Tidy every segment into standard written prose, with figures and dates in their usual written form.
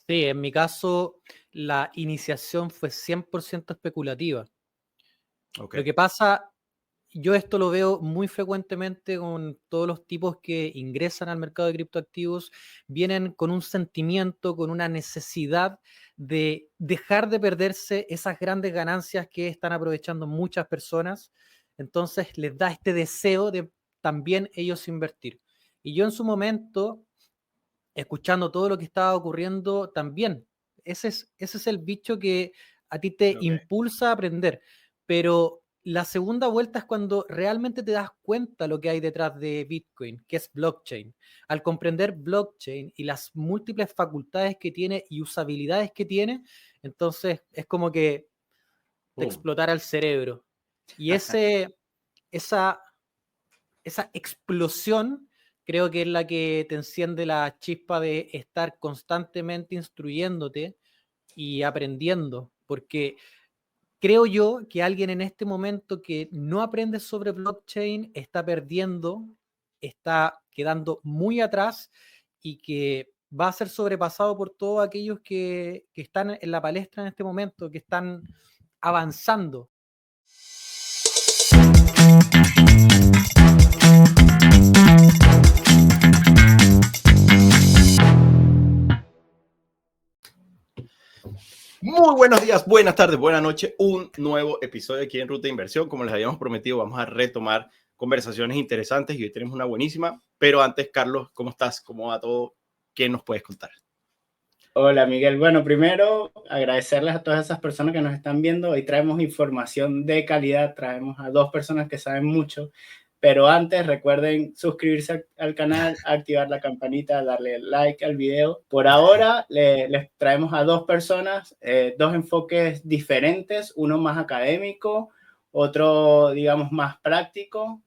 Sí, en mi caso la iniciación fue 100% especulativa. Ok. Lo que pasa, yo esto lo veo muy frecuentemente con todos los tipos que ingresan al mercado de criptoactivos, vienen con un sentimiento, con una necesidad de dejar de perderse esas grandes ganancias que están aprovechando muchas personas. Entonces les da este deseo de también ellos invertir. Y yo en su momento, escuchando todo lo que estaba ocurriendo, también, ese es el bicho que a ti te Ok. impulsa a aprender, pero la segunda vuelta es cuando realmente te das cuenta lo que hay detrás de Bitcoin, que es blockchain. Al comprender blockchain y las múltiples facultades que tiene y usabilidades que tiene, entonces es como que te Boom. explotara el cerebro. Y esa, esa explosión creo que es la que te enciende la chispa de estar constantemente instruyéndote y aprendiendo, porque creo yo que alguien en este momento que no aprende sobre blockchain está perdiendo, está quedando muy atrás y que va a ser sobrepasado por todos aquellos que están en la palestra en este momento, que están avanzando. Muy buenos días, buenas tardes, buenas noches. Un nuevo episodio aquí en Ruta de Inversión. Como les habíamos prometido, vamos a retomar conversaciones interesantes y hoy tenemos una buenísima. Pero antes, Carlos, ¿cómo estás? ¿Cómo va todo? ¿Qué nos puedes contar? Hola Miguel, bueno, primero agradecerles a todas esas personas que nos están viendo. Hoy traemos información de calidad, traemos a dos personas que saben mucho, pero antes recuerden suscribirse al canal, activar la campanita, darle like al video. Por ahora les traemos a dos personas, dos enfoques diferentes, uno más académico, otro digamos más práctico,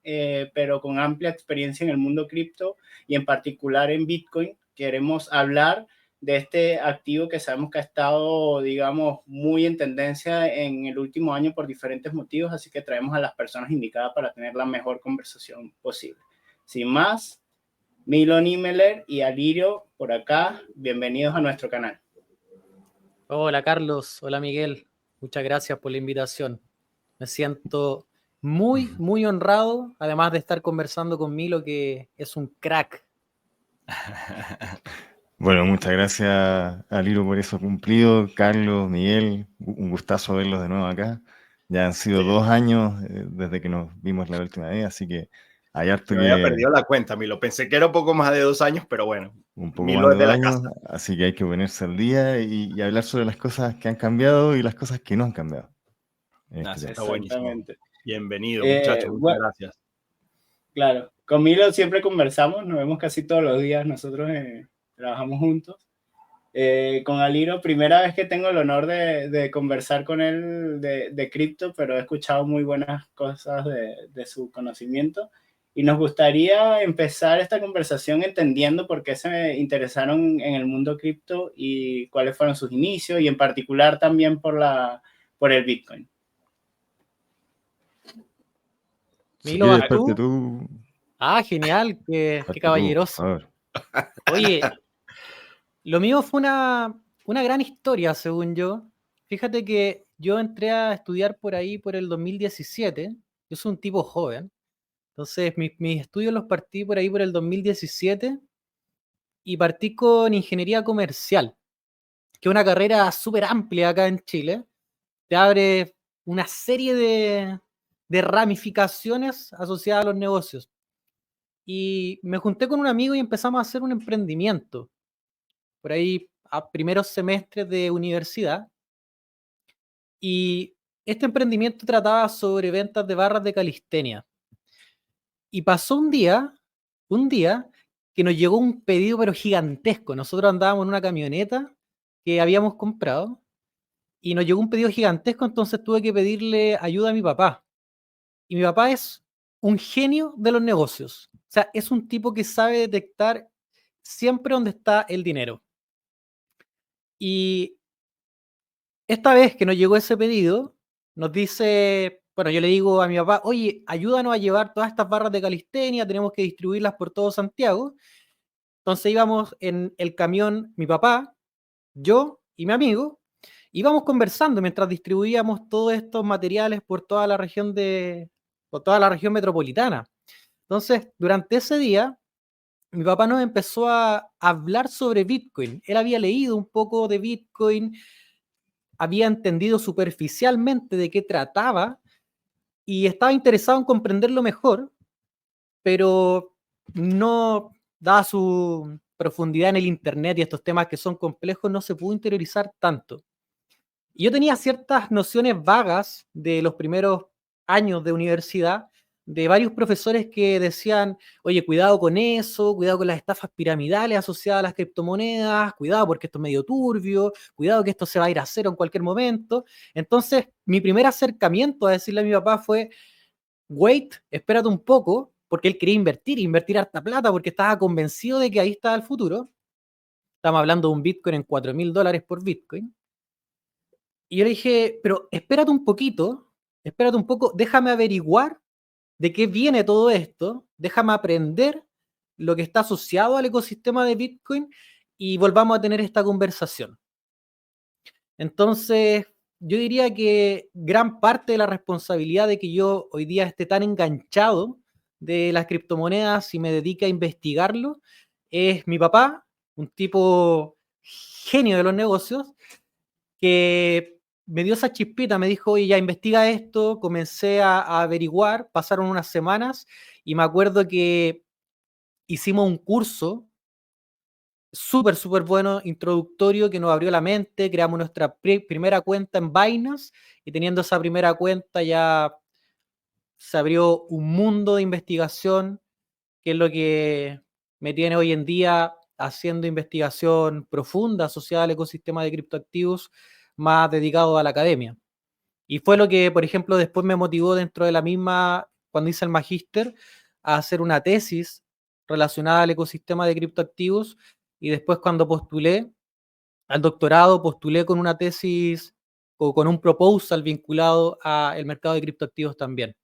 pero con amplia experiencia en el mundo cripto y en particular en Bitcoin. Queremos hablar de este activo que sabemos que ha estado, digamos, muy en tendencia en el último año por diferentes motivos, así que traemos a las personas indicadas para tener la mejor conversación posible. Sin más, Milo Nimeler y Alirio por acá, bienvenidos a nuestro canal. Hola Carlos, hola Miguel, muchas gracias por la invitación. Me siento muy, muy honrado, además de estar conversando con Milo, que es un crack. Bueno, muchas gracias a Liro por eso cumplido. Carlos, Miguel, un gustazo verlos de nuevo acá. Ya han sido 2 años desde que nos vimos la última vez, así que hay harto Me había que... perdido la cuenta, Milo. Pensé que era un poco más de 2 años, pero bueno, Un poco Milo más de es de 2 la años, casa. así que hay que ponerse al día y hablar sobre las cosas que han cambiado y las cosas que no han cambiado en este Eso tema. está buenísimo. Exactamente. Bienvenido, muchachos. Muchas Bueno, gracias. claro, con Milo siempre conversamos, nos vemos casi todos los días, nosotros trabajamos juntos. Con Aliro, primera vez que tengo el honor de conversar con él de cripto, pero he escuchado muy buenas cosas de su conocimiento y nos gustaría empezar esta conversación entendiendo por qué se interesaron en el mundo cripto y cuáles fueron sus inicios y en particular también por el Bitcoin. Si Milo, quieres, ¿vas parte tú? tú, Ah, genial, qué por caballeroso. favor. Oye, lo mío fue una gran historia, según yo. Fíjate que yo entré a estudiar por ahí por el 2017. Yo soy un tipo joven. Entonces, mis estudios los partí por ahí por el 2017 y partí con ingeniería comercial, que es una carrera súper amplia acá en Chile. Te abre una serie de ramificaciones asociadas a los negocios. Y me junté con un amigo y empezamos a hacer un emprendimiento, por ahí a primeros semestres de universidad. Y este emprendimiento trataba sobre ventas de barras de calistenia. Y pasó un día que nos llegó un pedido pero gigantesco. Nosotros andábamos en una camioneta que habíamos comprado y nos llegó un pedido gigantesco, entonces tuve que pedirle ayuda a mi papá. Y mi papá es un genio de los negocios. O sea, es un tipo que sabe detectar siempre dónde está el dinero. Y esta vez que nos llegó ese pedido, nos dice, bueno, yo le digo a mi papá, oye, ayúdanos a llevar todas estas barras de calistenia, tenemos que distribuirlas por todo Santiago. Entonces íbamos en el camión, mi papá, yo y mi amigo íbamos conversando mientras distribuíamos todos estos materiales por toda la región por toda la región metropolitana. Entonces, durante ese día, mi papá nos empezó a hablar sobre Bitcoin. Él había leído un poco de Bitcoin, había entendido superficialmente de qué trataba y estaba interesado en comprenderlo mejor, pero no, dada su profundidad en el Internet y estos temas que son complejos, no se pudo interiorizar tanto. Y yo tenía ciertas nociones vagas de los primeros años de universidad, de varios profesores que decían, oye, cuidado con eso, cuidado con las estafas piramidales asociadas a las criptomonedas, cuidado porque esto es medio turbio, cuidado que esto se va a ir a cero en cualquier momento. Entonces, mi primer acercamiento a decirle a mi papá fue, wait, espérate un poco, porque él quería invertir harta plata, porque estaba convencido de que ahí estaba el futuro. Estamos hablando de un Bitcoin en $4.000 por Bitcoin. Y yo le dije, pero espérate un poquito, espérate un poco, déjame averiguar de qué viene todo esto, déjame aprender lo que está asociado al ecosistema de Bitcoin y volvamos a tener esta conversación. Entonces, yo diría que gran parte de la responsabilidad de que yo hoy día esté tan enganchado de las criptomonedas y me dedique a investigarlo es mi papá, un tipo genio de los negocios, que me dio esa chispita, me dijo, oye, ya investiga esto, comencé a averiguar, pasaron unas semanas y me acuerdo que hicimos un curso súper bueno, introductorio, que nos abrió la mente, creamos nuestra primera cuenta en Binance y teniendo esa primera cuenta ya se abrió un mundo de investigación, que es lo que me tiene hoy en día haciendo investigación profunda asociada al ecosistema de criptoactivos, más dedicado a la academia. Y fue lo que, por ejemplo, después me motivó dentro de la misma, cuando hice el magíster, a hacer una tesis relacionada al ecosistema de criptoactivos. Y después cuando postulé al doctorado, postulé con una tesis o con un proposal vinculado al mercado de criptoactivos también.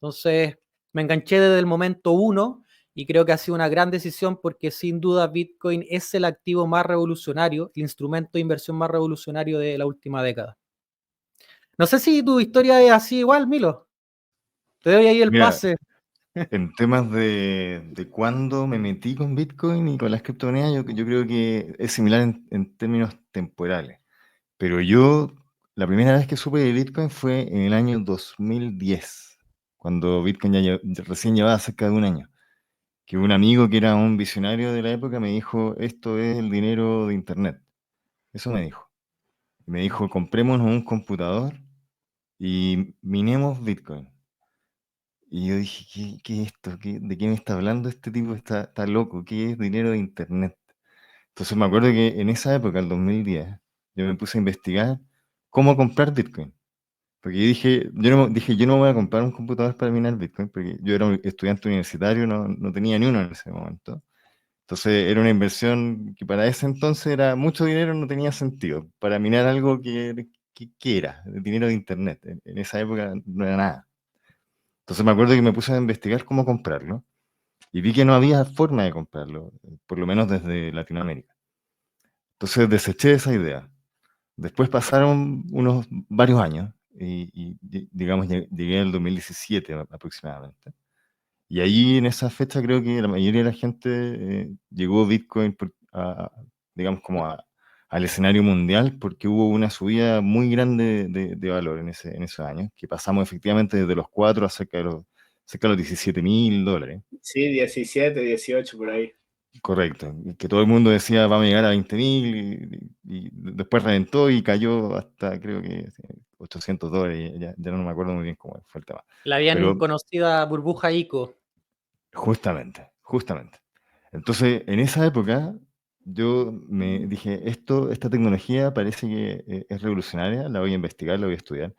Entonces, me enganché desde el momento uno y creo que ha sido una gran decisión porque sin duda Bitcoin es el activo más revolucionario, el instrumento de inversión más revolucionario de la última década. No sé si tu historia es así igual, Milo. Te doy ahí el Mira, pase. en temas de cuándo me metí con Bitcoin y con las criptomonedas, yo creo que es similar en términos temporales. Pero yo, la primera vez que supe de Bitcoin fue en el año 2010, cuando Bitcoin ya recién llevaba cerca de un año. Que un amigo que era un visionario de la época me dijo, esto es el dinero de Internet. Eso me dijo. Me dijo, comprémonos un computador y minemos Bitcoin. Y yo dije, ¿qué es esto? ¿De qué me está hablando este tipo? Está loco. ¿Qué es dinero de Internet? Entonces me acuerdo que en esa época, el 2010, yo me puse a investigar cómo comprar Bitcoin. Porque yo no voy a comprar un computador para minar Bitcoin, porque yo era un estudiante universitario, no tenía ni uno en ese momento. Entonces era una inversión que para ese entonces era mucho dinero, no tenía sentido. Para minar algo que era, el dinero de Internet. En esa época no era nada. Entonces me acuerdo que me puse a investigar cómo comprarlo y vi que no había forma de comprarlo, por lo menos desde Latinoamérica. Entonces deseché esa idea. Después pasaron varios años digamos, llegué al 2017 aproximadamente. Y ahí en esa fecha creo que la mayoría de la gente llegó Bitcoin, digamos, como al escenario mundial, porque hubo una subida muy grande de valor en esos años, que pasamos efectivamente desde los 4 a cerca de los $17.000. Sí, 17, 18 por ahí. Correcto, y que todo el mundo decía vamos a llegar a 20.000 y después reventó y cayó hasta creo que $800, ya no me acuerdo muy bien cómo fue el tema. La bien Pero conocida burbuja ICO. justamente. Entonces, en esa época, yo me dije, esta tecnología parece que es revolucionaria, la voy a investigar, la voy a estudiar.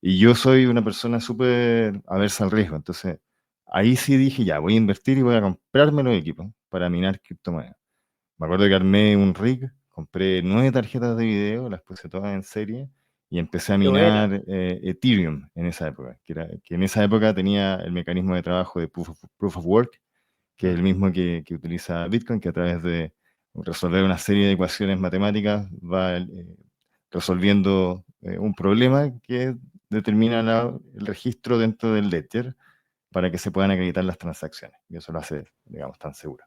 Y yo soy una persona súper aversa al riesgo, entonces ahí sí dije, ya, voy a invertir y voy a comprarme los equipos para minar criptomonedas. Me acuerdo que armé un rig, compré 9 tarjetas de video, las puse todas en serie y empecé a Qué buena. minar Ethereum en esa época, que en esa época tenía el mecanismo de trabajo de Proof of Work, que es el mismo que utiliza Bitcoin, que a través de resolver una serie de ecuaciones matemáticas, va resolviendo un problema que determina el registro dentro del ledger para que se puedan acreditar las transacciones. Y eso lo hace, digamos, tan seguro.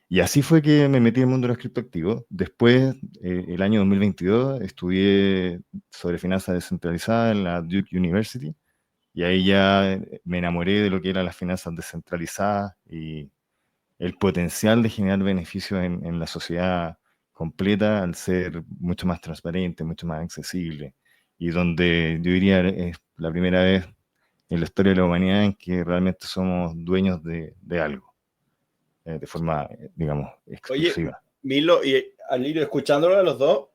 Y así fue que me metí en el mundo de los criptoactivos. Después, el año 2022, estudié sobre finanzas descentralizadas en la Duke University, y ahí ya me enamoré de lo que eran las finanzas descentralizadas y el potencial de generar beneficios en la sociedad completa al ser mucho más transparente, mucho más accesible, y donde yo diría es la primera vez en la historia de la humanidad en que realmente somos dueños de algo, de forma, digamos, Oye, exclusiva. Milo y Alirio, escuchándolo a los dos,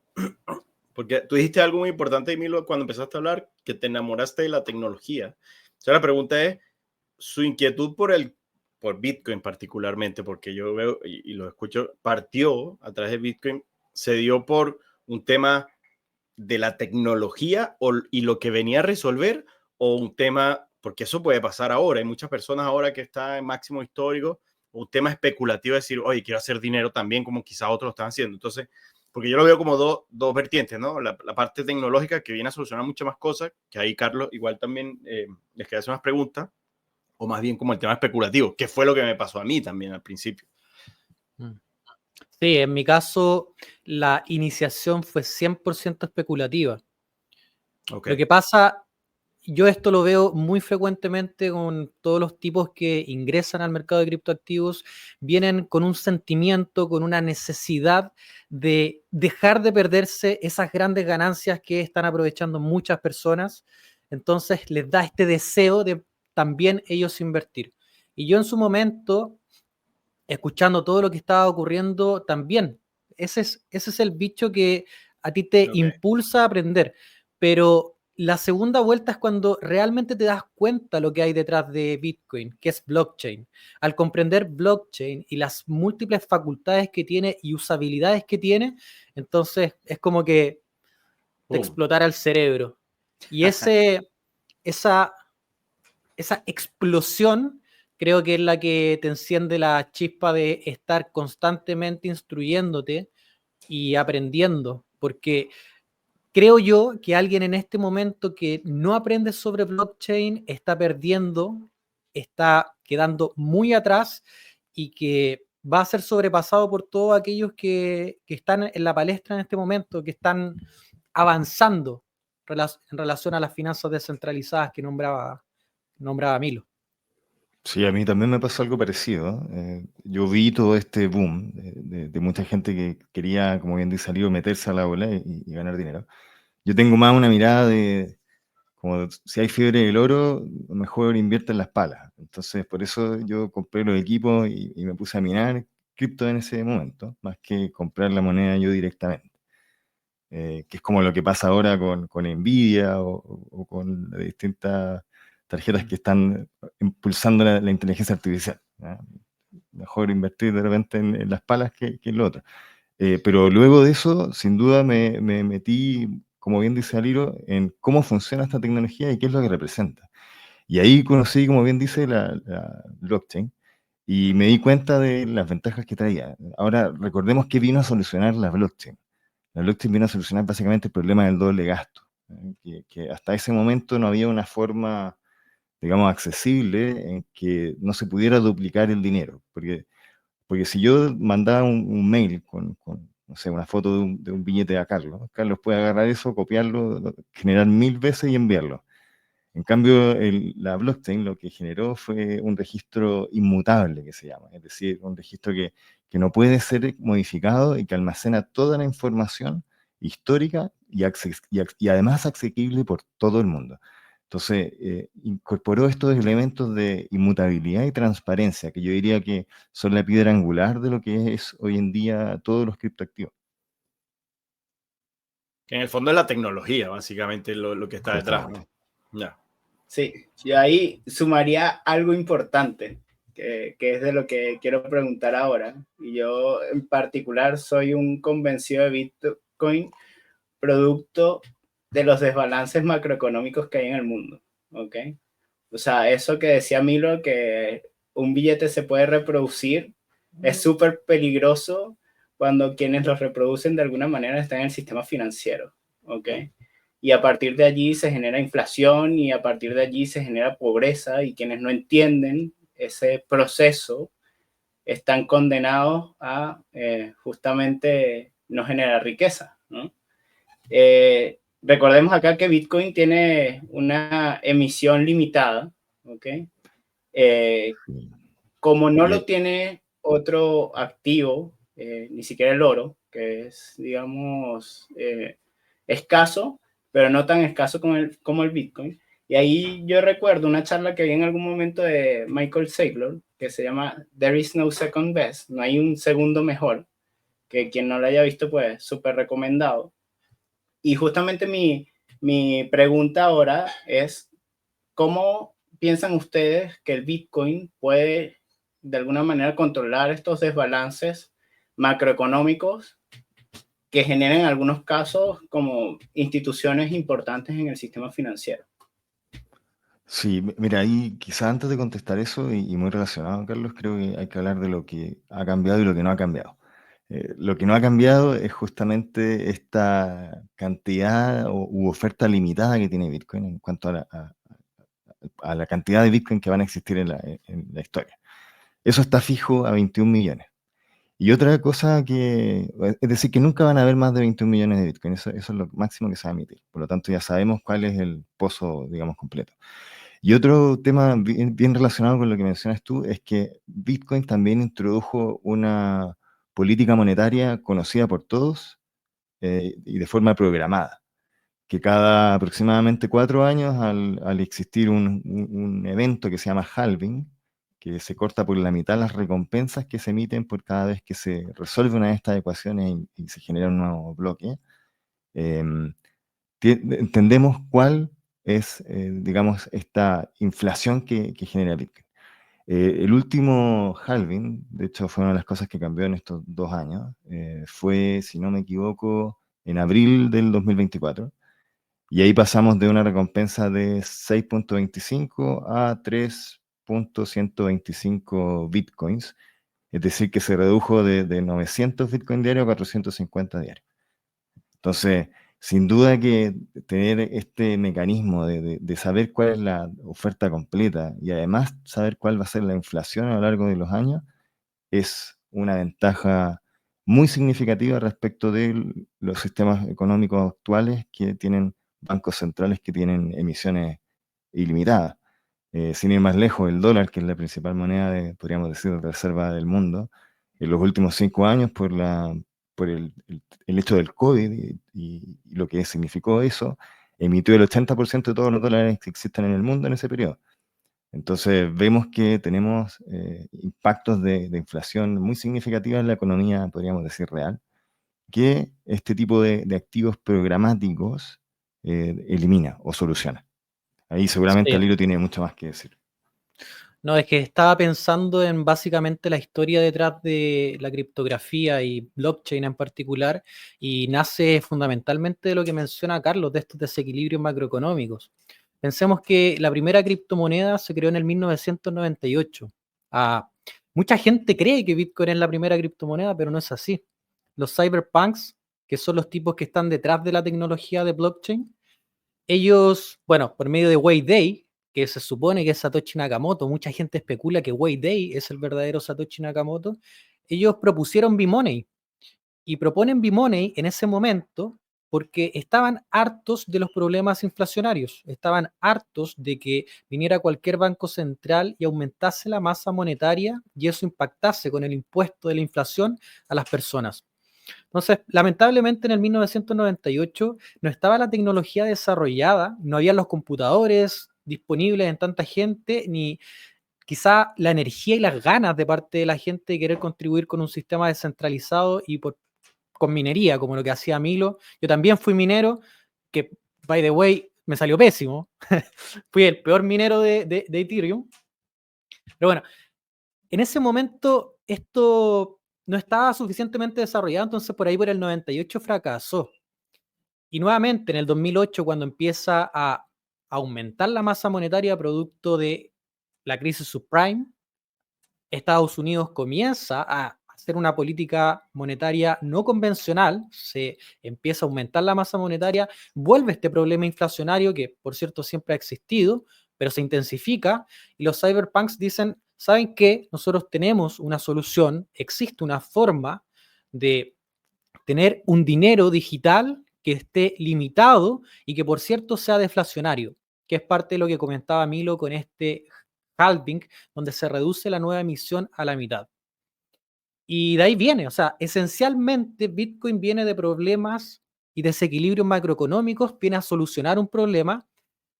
porque tú dijiste algo muy importante, Milo, cuando empezaste a hablar, que te enamoraste de la tecnología. O sea, la pregunta es, su inquietud por Bitcoin particularmente, porque yo veo y lo escucho, partió a través de Bitcoin, se dio por un tema de la tecnología y lo que venía a resolver, o un tema, porque eso puede pasar ahora, hay muchas personas ahora que están en máximo histórico, o un tema especulativo de decir, oye, quiero hacer dinero también como quizá otros lo están haciendo. Entonces, porque yo lo veo como dos vertientes, ¿no? La parte tecnológica que viene a solucionar muchas más cosas, que ahí Carlos igual también les quería hacer unas preguntas, o más bien como el tema especulativo, que fue lo que me pasó a mí también al principio. Sí, en mi caso, la iniciación fue 100% especulativa. Okay. Lo que pasa, yo esto lo veo muy frecuentemente con todos los tipos que ingresan al mercado de criptoactivos, vienen con un sentimiento, con una necesidad de dejar de perderse esas grandes ganancias que están aprovechando muchas personas. Entonces les da este deseo de también ellos invertir. Y yo en su momento, escuchando todo lo que estaba ocurriendo, también, ese es el bicho que a ti te impulsa a aprender. Pero la segunda vuelta es cuando realmente te das cuenta lo que hay detrás de Bitcoin, que es blockchain. Al comprender blockchain y las múltiples facultades que tiene y usabilidades que tiene, entonces es como que te explotara el cerebro. Y esa explosión creo que es la que te enciende la chispa de estar constantemente instruyéndote y aprendiendo, porque creo yo que alguien en este momento que no aprende sobre blockchain está perdiendo, está quedando muy atrás y que va a ser sobrepasado por todos aquellos que están en la palestra en este momento, que están avanzando en relación a las finanzas descentralizadas que nombraba Milo. Sí, a mí también me pasó algo parecido. Yo vi todo este boom de mucha gente que quería, como bien dice, salir o meterse a la ola y ganar dinero. Yo tengo más una mirada de, como si hay fiebre del oro, mejor invierte en las palas. Entonces, por eso yo compré los equipos y me puse a minar cripto en ese momento, más que comprar la moneda yo directamente. Que es como lo que pasa ahora con Nvidia o con distintas tarjetas que están impulsando la inteligencia artificial, ¿ya? Mejor invertir de repente en las palas que en lo otro. Pero luego de eso, sin duda, me metí, como bien dice Aliro, en cómo funciona esta tecnología y qué es lo que representa. Y ahí conocí, como bien dice, la blockchain y me di cuenta de las ventajas que traía. Ahora, recordemos que vino a solucionar la blockchain. La blockchain vino a solucionar básicamente el problema del doble gasto, que hasta ese momento no había una forma, digamos, accesible en que no se pudiera duplicar el dinero. Porque si yo mandaba un mail con, no sé, una foto de un billete a Carlos, Carlos puede agarrar eso, copiarlo, generar 1000 veces y enviarlo. En cambio, la blockchain lo que generó fue un registro inmutable, que se llama, es decir, un registro que no puede ser modificado y que almacena toda la información histórica y además asequible por todo el mundo. Entonces, incorporó estos elementos de inmutabilidad y transparencia, que yo diría que son la piedra angular de lo que es hoy en día todos los criptoactivos. Que en el fondo es la tecnología, básicamente, lo que está detrás, ¿no? Ya. Sí, yo ahí sumaría algo importante, que es de lo que quiero preguntar ahora. Y yo en particular soy un convencido de Bitcoin, producto de los desbalances macroeconómicos que hay en el mundo, ¿ok? O sea, eso que decía Milo, que un billete se puede reproducir es súper peligroso cuando quienes los reproducen de alguna manera están en el sistema financiero, ¿ok? Y a partir de allí se genera inflación y a partir de allí se genera pobreza y quienes no entienden ese proceso están condenados a justamente no generar riqueza, ¿no? Recordemos acá que Bitcoin tiene una emisión limitada, ¿ok? Como no lo tiene otro activo, ni siquiera el oro, que es, digamos, escaso, pero no tan escaso como el Bitcoin. Y ahí yo recuerdo una charla que vi en algún momento de Michael Saylor, que se llama There is no second best, no hay un segundo mejor, que quien no lo haya visto, pues súper recomendado. Y justamente mi pregunta ahora es, ¿cómo piensan ustedes que el Bitcoin puede de alguna manera controlar estos desbalances macroeconómicos que generan en algunos casos como instituciones importantes en el sistema financiero? Sí, mira, ahí quizá antes de contestar eso, y muy relacionado, Carlos, creo que hay que hablar de lo que ha cambiado y lo que no ha cambiado. Lo que no ha cambiado es justamente esta cantidad u oferta limitada que tiene Bitcoin en cuanto a la cantidad de Bitcoin que van a existir en la historia. Eso está fijo a 21 millones. Y otra cosa es decir, que nunca van a haber más de 21 millones de Bitcoin. Eso es lo máximo que se va a emitir. Por lo tanto, ya sabemos cuál es el pozo, digamos, completo. Y otro tema bien relacionado con lo que mencionas tú es que Bitcoin también introdujo una política monetaria conocida por todos y de forma programada, que cada aproximadamente 4 años, al existir un evento que se llama halving, que se corta por la mitad las recompensas que se emiten por cada vez que se resuelve una de estas ecuaciones y se genera un nuevo bloque, em, entendemos cuál es, digamos, esta inflación que genera Bitcoin. El último halving, de hecho, fue una de las cosas que cambió en estos 2 años, fue, si no me equivoco, en abril del 2024, y ahí pasamos de una recompensa de 6.25 a 3.125 bitcoins, es decir, que se redujo de 900 bitcoins diarios a 450 diarios. Entonces, sin duda que tener este mecanismo de saber cuál es la oferta completa y además saber cuál va a ser la inflación a lo largo de los años es una ventaja muy significativa respecto de los sistemas económicos actuales que tienen bancos centrales que tienen emisiones ilimitadas. Sin ir más lejos, el dólar, que es la principal moneda, podríamos decir, de reserva del mundo, en los últimos 5 años, por el hecho del COVID y lo que significó eso, emitió el 80% de todos los dólares que existen en el mundo en ese periodo. Entonces vemos que tenemos impactos de inflación muy significativos en la economía, podríamos decir, real, que este tipo de activos programáticos elimina o soluciona. Ahí seguramente Sí. Aliro tiene mucho más que decir. No, es que estaba pensando en básicamente la historia detrás de la criptografía y blockchain en particular, y nace fundamentalmente de lo que menciona Carlos, de estos desequilibrios macroeconómicos. Pensemos que la primera criptomoneda se creó en el 1998. Mucha gente cree que Bitcoin es la primera criptomoneda, pero no es así. Los cyberpunks, que son los tipos que están detrás de la tecnología de blockchain, ellos, bueno, por medio de Wei Day, que se supone que es Satoshi Nakamoto, mucha gente especula que Wei Day es el verdadero Satoshi Nakamoto, ellos propusieron B-Money, y proponen B-Money en ese momento porque estaban hartos de los problemas inflacionarios, estaban hartos de que viniera cualquier banco central y aumentase la masa monetaria y eso impactase con el impuesto de la inflación a las personas. Entonces, lamentablemente en el 1998 no estaba la tecnología desarrollada, no había los computadores disponibles en tanta gente, ni quizá la energía y las ganas de parte de la gente de querer contribuir con un sistema descentralizado y con minería, como lo que hacía Milo. Yo también fui minero, que, by the way, me salió pésimo. Fui el peor minero de Ethereum. Pero bueno, en ese momento esto no estaba suficientemente desarrollado, entonces por ahí por el 98 fracasó. Y nuevamente en el 2008, cuando empieza a aumentar la masa monetaria producto de la crisis subprime, Estados Unidos comienza a hacer una política monetaria no convencional, se empieza a aumentar la masa monetaria, vuelve este problema inflacionario que, por cierto, siempre ha existido, pero se intensifica, y los cyberpunks dicen, ¿saben qué? Nosotros tenemos una solución, existe una forma de tener un dinero digital que esté limitado y que, por cierto, sea deflacionario, que es parte de lo que comentaba Milo con este halving, donde se reduce la nueva emisión a la mitad. Y de ahí viene, o sea, esencialmente Bitcoin viene de problemas y desequilibrios macroeconómicos, viene a solucionar un problema.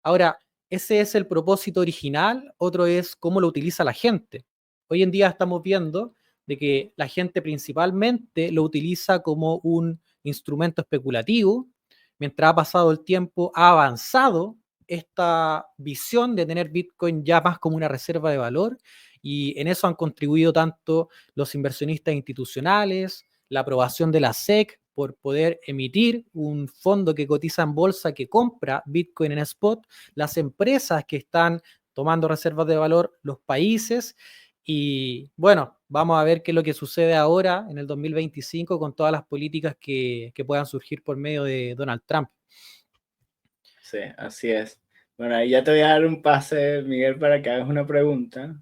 Ahora, ese es el propósito original, otro es cómo lo utiliza la gente. Hoy en día estamos viendo de que la gente principalmente lo utiliza como un instrumento especulativo. Mientras ha pasado el tiempo, ha avanzado esta visión de tener Bitcoin ya más como una reserva de valor, y en eso han contribuido tanto los inversionistas institucionales, la aprobación de la SEC por poder emitir un fondo que cotiza en bolsa que compra Bitcoin en spot, las empresas que están tomando reservas de valor, los países. Y bueno, vamos a ver qué es lo que sucede ahora en el 2025 con todas las políticas que puedan surgir por medio de Donald Trump. Sí, así es. Bueno, ahí ya te voy a dar un pase, Miguel, para que hagas una pregunta.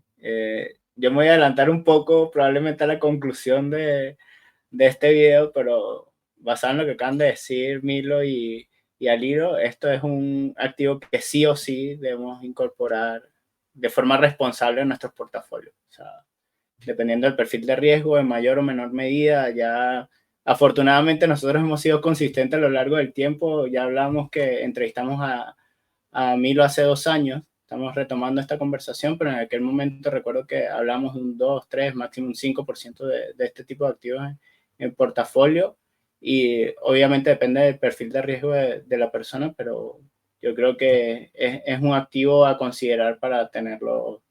Yo me voy a adelantar un poco, probablemente a la conclusión de este video, pero basado en lo que acaban de decir Milo y Aliro, esto es un activo que sí o sí debemos incorporar de forma responsable en nuestros portafolios. O sea, dependiendo del perfil de riesgo, en mayor o menor medida, ya afortunadamente nosotros hemos sido consistentes a lo largo del tiempo. Ya hablamos que entrevistamos a Milo hace 2 años, estamos retomando esta conversación, pero en aquel momento recuerdo que hablamos de un 2, 3, máximo un 5% de este tipo de activos en portafolio, y obviamente depende del perfil de riesgo de la persona, pero yo creo que es un activo a considerar para tenerlo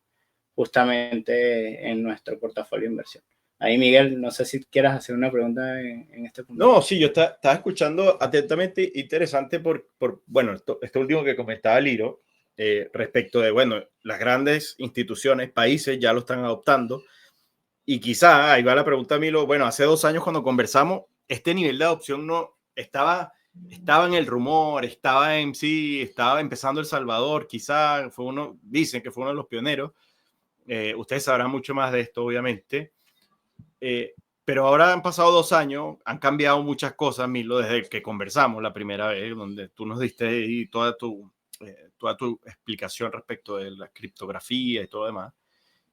justamente en nuestro portafolio de inversión. Ahí, Miguel, no sé si quieras hacer una pregunta en este punto. No, sí, yo estaba escuchando atentamente, interesante bueno, esto último que comentaba Liro, respecto de, bueno, las grandes instituciones, países ya lo están adoptando, y quizá, ahí va la pregunta, Milo, bueno, hace 2 años cuando conversamos, este nivel de adopción no estaba en el rumor, estaba empezando El Salvador, quizá dicen que fue uno de los pioneros, ustedes sabrán mucho más de esto, obviamente, pero ahora han pasado 2 años, han cambiado muchas cosas, Milo, desde que conversamos la primera vez, donde tú nos diste toda tu explicación respecto de la criptografía y todo lo demás.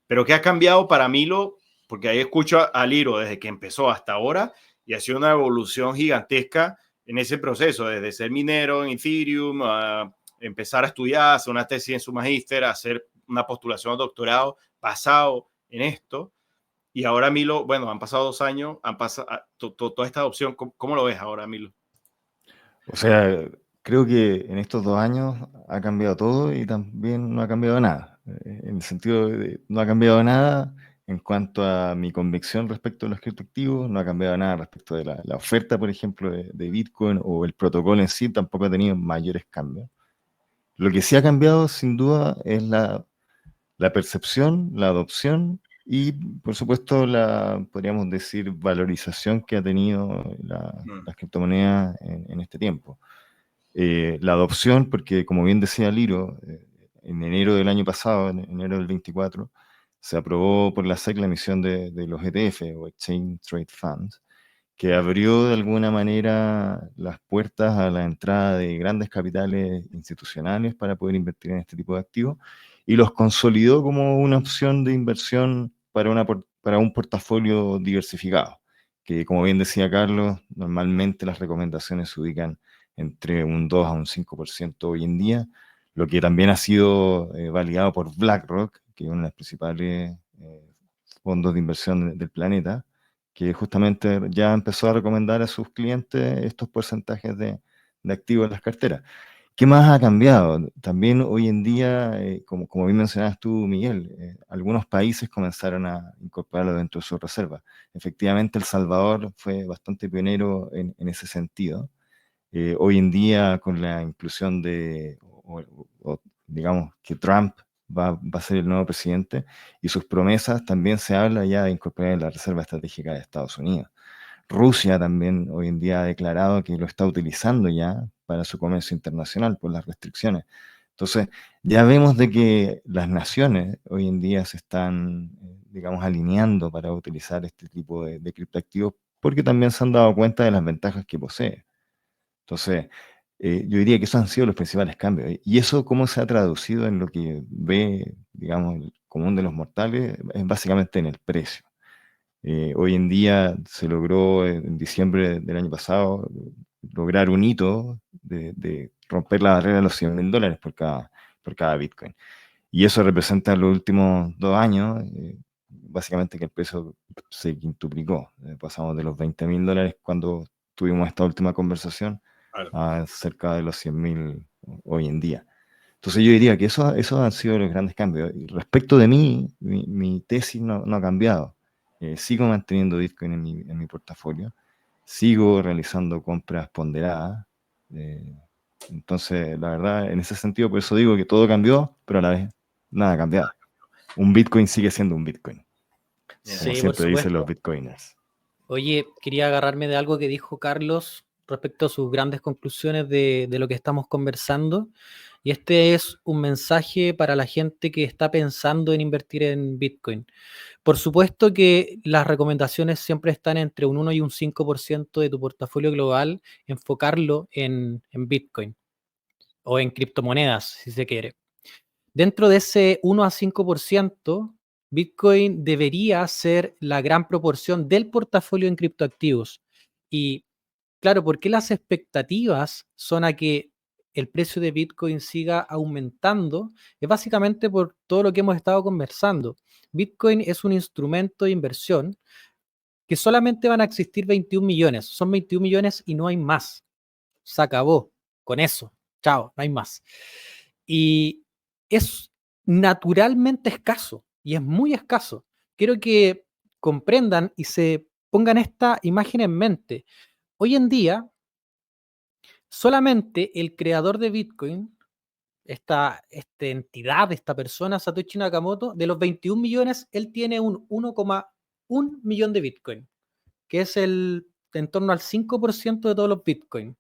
Pero ¿qué ha cambiado para Milo? Porque ahí escucho a Liro desde que empezó hasta ahora, y ha sido una evolución gigantesca en ese proceso, desde ser minero en Ethereum, a empezar a estudiar, hacer una tesis en su magíster, hacer una postulación al doctorado basado en esto. Y ahora, Milo, bueno, han pasado 2 años, han pasado toda esta adopción. ¿Cómo lo ves ahora, Milo? O sea, creo que en estos 2 años ha cambiado todo y también no ha cambiado nada. En el sentido de no ha cambiado nada en cuanto a mi convicción respecto a los criptoactivos, no ha cambiado nada respecto de la oferta, por ejemplo, de Bitcoin, o el protocolo en sí tampoco ha tenido mayores cambios. Lo que sí ha cambiado, sin duda, es la percepción, la adopción y, por supuesto, podríamos decir, valorización que ha tenido las criptomonedas en este tiempo. La adopción, porque como bien decía Liro, en enero del año pasado, en enero del 24, se aprobó por la SEC la emisión de los ETF, o Exchange Trade Funds, que abrió de alguna manera las puertas a la entrada de grandes capitales institucionales para poder invertir en este tipo de activos, y los consolidó como una opción de inversión para un portafolio diversificado, que, como bien decía Carlos, normalmente las recomendaciones se ubican entre un 2 a un 5% hoy en día, lo que también ha sido validado por BlackRock, que es uno de los principales fondos de inversión del planeta, que justamente ya empezó a recomendar a sus clientes estos porcentajes de activos en las carteras. ¿Qué más ha cambiado? También hoy en día, como bien mencionabas tú, Miguel, algunos países comenzaron a incorporarlo dentro de sus reservas. Efectivamente, El Salvador fue bastante pionero en ese sentido. Hoy en día, con la inclusión digamos que Trump va a ser el nuevo presidente, y sus promesas también se habla ya de incorporar en la Reserva Estratégica de Estados Unidos. Rusia también hoy en día ha declarado que lo está utilizando ya para su comercio internacional por las restricciones. Entonces, ya vemos de que las naciones hoy en día se están, digamos, alineando para utilizar este tipo de criptoactivos, porque también se han dado cuenta de las ventajas que posee. Entonces, yo diría que esos han sido los principales cambios. ¿Y eso cómo se ha traducido en lo que ve, digamos, el común de los mortales? Es básicamente en el precio. Hoy en día se logró en diciembre del año pasado lograr un hito de romper la barrera de los $100.000 por cada Bitcoin. Y eso representa los últimos 2 años, básicamente que el precio se quintuplicó. Pasamos de los $20.000 cuando tuvimos esta última conversación Claro. a cerca de los 100.000 hoy en día. Entonces yo diría que esos han sido los grandes cambios. Y respecto de mí, mi tesis no ha cambiado. Sigo manteniendo Bitcoin en mi portafolio, sigo realizando compras ponderadas. Entonces, la verdad, en ese sentido, por eso digo que todo cambió, pero a la vez nada ha cambiado. Un Bitcoin sigue siendo un Bitcoin, como Sí, por siempre dicen los supuesto. Bitcoiners. Oye, quería agarrarme de algo que dijo Carlos respecto a sus grandes conclusiones de lo que estamos conversando. Y este es un mensaje para la gente que está pensando en invertir en Bitcoin. Por supuesto que las recomendaciones siempre están entre un 1 y un 5% de tu portafolio global, enfocarlo en Bitcoin o en criptomonedas, si se quiere. Dentro de ese 1 a 5%, Bitcoin debería ser la gran proporción del portafolio en criptoactivos. Y claro, ¿por qué las expectativas son a que el precio de Bitcoin siga aumentando? Es básicamente por todo lo que hemos estado conversando. Bitcoin es un instrumento de inversión que solamente van a existir 21 millones. Son 21 millones y no hay más. Se acabó con eso. Chao, no hay más. Y es naturalmente escaso y es muy escaso. Quiero que comprendan y se pongan esta imagen en mente. Hoy en día, solamente el creador de Bitcoin, esta entidad, esta persona, Satoshi Nakamoto, de los 21 millones, él tiene un 1,1 millón de Bitcoin, que es en torno al 5% de todos los Bitcoin.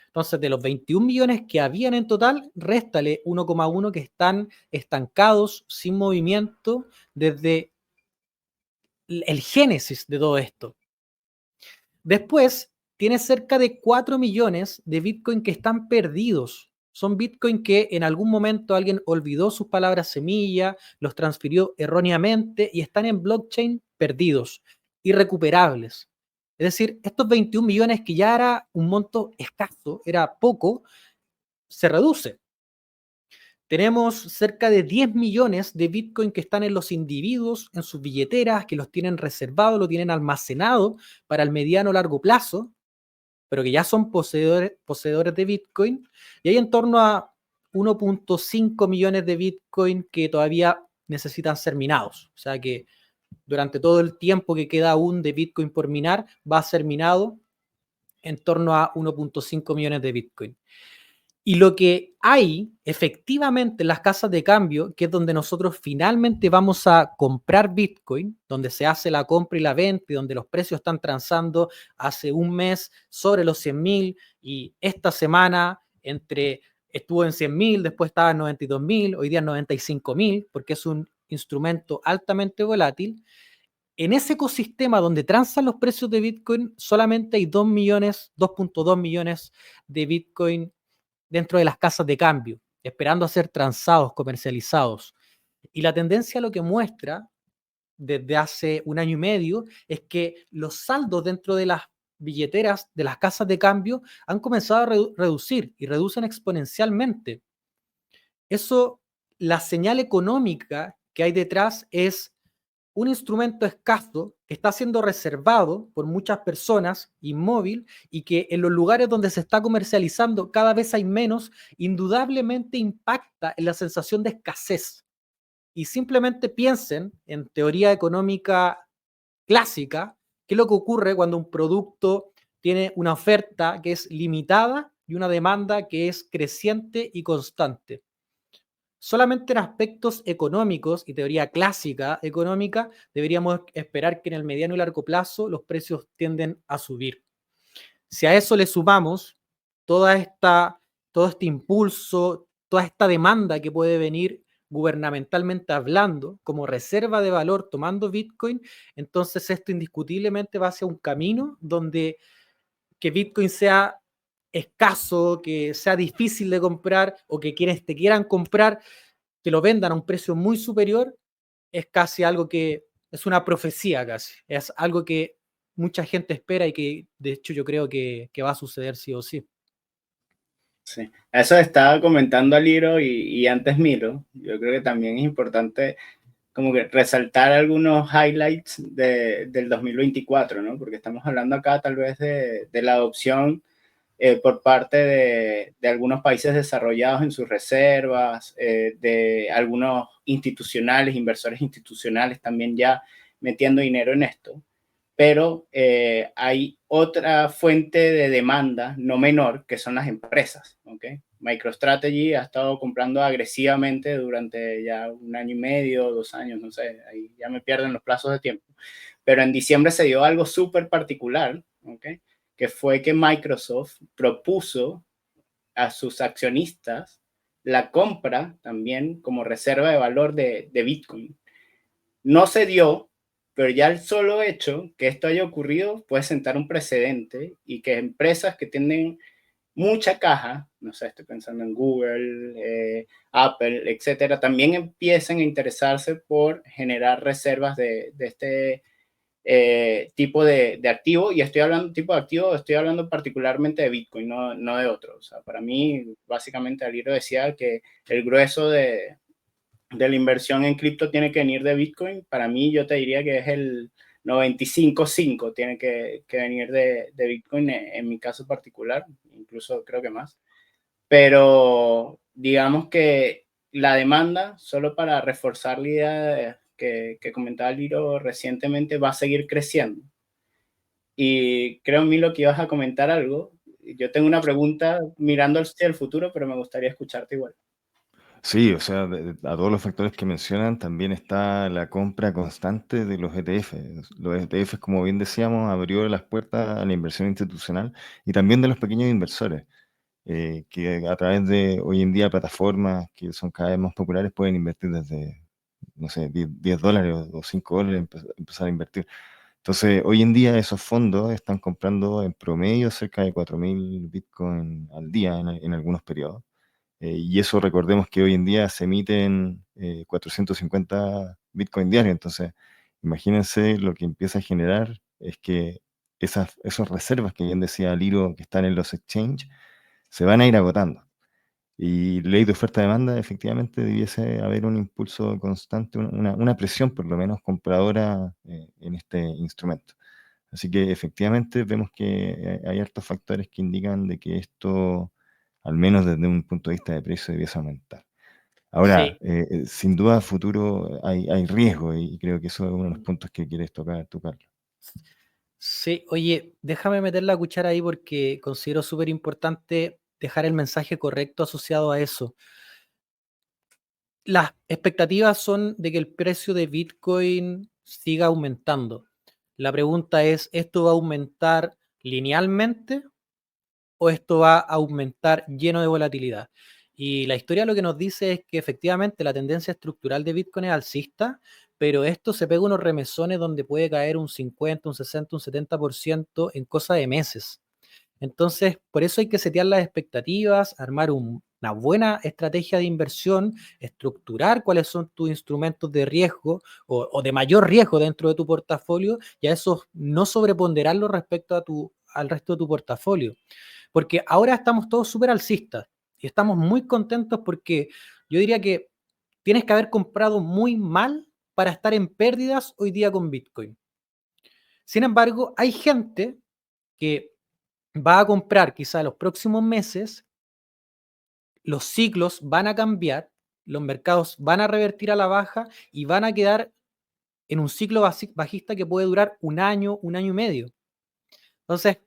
Entonces, de los 21 millones que habían en total, réstale 1,1 que están estancados, sin movimiento, desde el génesis de todo esto. Después, tiene cerca de 4 millones de Bitcoin que están perdidos. Son Bitcoin que en algún momento alguien olvidó sus palabras semilla, los transfirió erróneamente y están en blockchain perdidos, irrecuperables. Es decir, estos 21 millones que ya era un monto escaso, era poco, se reduce. Tenemos cerca de 10 millones de Bitcoin que están en los individuos, en sus billeteras, que los tienen reservados, lo tienen almacenado para el mediano o largo plazo, pero que ya son poseedores de Bitcoin. Y hay en torno a 1,5 millones de Bitcoin que todavía necesitan ser minados. O sea que durante todo el tiempo que queda aún de Bitcoin por minar, va a ser minado en torno a 1,5 millones de Bitcoin. Y lo que hay efectivamente en las casas de cambio, que es donde nosotros finalmente vamos a comprar Bitcoin, donde se hace la compra y la venta y donde los precios están transando hace un mes sobre los 100.000 y esta semana estuvo en 100.000, después estaba en 92.000, hoy día en 95.000, porque es un instrumento altamente volátil. En ese ecosistema donde transan los precios de Bitcoin, solamente hay 2,2 millones de Bitcoin dentro de las casas de cambio, esperando a ser transados, comercializados. Y la tendencia lo que muestra desde hace un año y medio es que los saldos dentro de las billeteras de las casas de cambio han comenzado a reducir y reducen exponencialmente. Eso, la señal económica que hay detrás es un instrumento escaso que está siendo reservado por muchas personas, inmóvil, y que en los lugares donde se está comercializando cada vez hay menos, indudablemente impacta en la sensación de escasez. Y simplemente piensen en teoría económica clásica, qué es lo que ocurre cuando un producto tiene una oferta que es limitada y una demanda que es creciente y constante. solamente en aspectos económicos y teoría clásica económica, deberíamos esperar que en el mediano y largo plazo los precios tienden a subir. Si a eso le sumamos todo este impulso, toda esta demanda que puede venir gubernamentalmente hablando como reserva de valor tomando Bitcoin, entonces esto indiscutiblemente va hacia un camino donde que Bitcoin sea escaso, que sea difícil de comprar o que quienes te quieran comprar te lo vendan a un precio muy superior, es casi algo que es una profecía casi, es algo que mucha gente espera y que de hecho yo creo que va a suceder sí o sí. Sí, eso estaba comentando Aliro y antes Miro. Yo creo que también es importante como que resaltar algunos highlights del 2024, ¿no? Porque estamos hablando acá tal vez de la adopción por parte de algunos países desarrollados en sus reservas, de algunos institucionales, inversores institucionales también ya metiendo dinero en esto. Pero hay otra fuente de demanda no menor, que son las empresas, ¿ok? MicroStrategy ha estado comprando agresivamente durante ya 1 año y medio, 2 años, no sé, ahí ya me pierden los plazos de tiempo. Pero en diciembre se dio algo súper particular, ¿ok? Que fue que Microsoft propuso a sus accionistas la compra también como reserva de valor de Bitcoin. No se dio, pero ya el solo hecho que esto haya ocurrido puede sentar un precedente y que empresas que tienen mucha caja, no sé, estoy pensando en Google, Apple, etcétera, también empiecen a interesarse por generar reservas de este tipo de activo, y estoy hablando tipo de activo, estoy hablando particularmente de Bitcoin, no de otros. O sea, para mí, básicamente, Aliro decía que el grueso de la inversión en cripto tiene que venir de Bitcoin. Para mí, yo te diría que es el 95.5 tiene que venir de Bitcoin en mi caso particular, incluso creo que más. Pero digamos que la demanda, solo para reforzar la idea que comentaba Liro recientemente, va a seguir creciendo. Y creo, Milo, que ibas a comentar algo. Yo tengo una pregunta mirando hacia el futuro, pero me gustaría escucharte igual. Sí, o sea, a todos los factores que mencionan también está la compra constante de los ETF. Los ETF, como bien decíamos, abrió las puertas a la inversión institucional y también de los pequeños inversores, que a través de hoy en día plataformas que son cada vez más populares pueden invertir desde, no sé, $10 o $5, empezar a invertir. Entonces, hoy en día esos fondos están comprando en promedio cerca de 4.000 Bitcoin al día en algunos periodos. Y eso recordemos que hoy en día se emiten 450 Bitcoin diarios. Entonces, imagínense lo que empieza a generar es que esas reservas que bien decía Liro que están en los exchanges se van a ir agotando. Y ley de oferta-demanda, efectivamente, debiese haber un impulso constante, una presión por lo menos compradora en este instrumento. Así que efectivamente vemos que hay hartos factores que indican de que esto, al menos desde un punto de vista de precio, debiese aumentar. Ahora, Sí. sin duda a futuro hay riesgo y creo que eso es uno de los puntos que quieres tocar tú, Carlos. Sí, oye, déjame meter la cuchara ahí porque considero súper importante dejar el mensaje correcto asociado a eso. Las expectativas son de que el precio de Bitcoin siga aumentando. La pregunta es, ¿esto va a aumentar linealmente o esto va a aumentar lleno de volatilidad? Y la historia lo que nos dice es que efectivamente la tendencia estructural de Bitcoin es alcista, pero esto se pega unos remesones donde puede caer un 50, un 60, un 70% en cosa de meses. Entonces, por eso hay que setear las expectativas, armar una buena estrategia de inversión, estructurar cuáles son tus instrumentos de riesgo o de mayor riesgo dentro de tu portafolio y a esos no sobreponderarlo respecto al resto de tu portafolio. Porque ahora estamos todos súper alcistas y estamos muy contentos porque yo diría que tienes que haber comprado muy mal para estar en pérdidas hoy día con Bitcoin. Sin embargo, hay gente que va a comprar quizá los próximos meses, los ciclos van a cambiar, los mercados van a revertir a la baja y van a quedar en un ciclo bajista que puede durar 1 año, 1 año y medio. Entonces,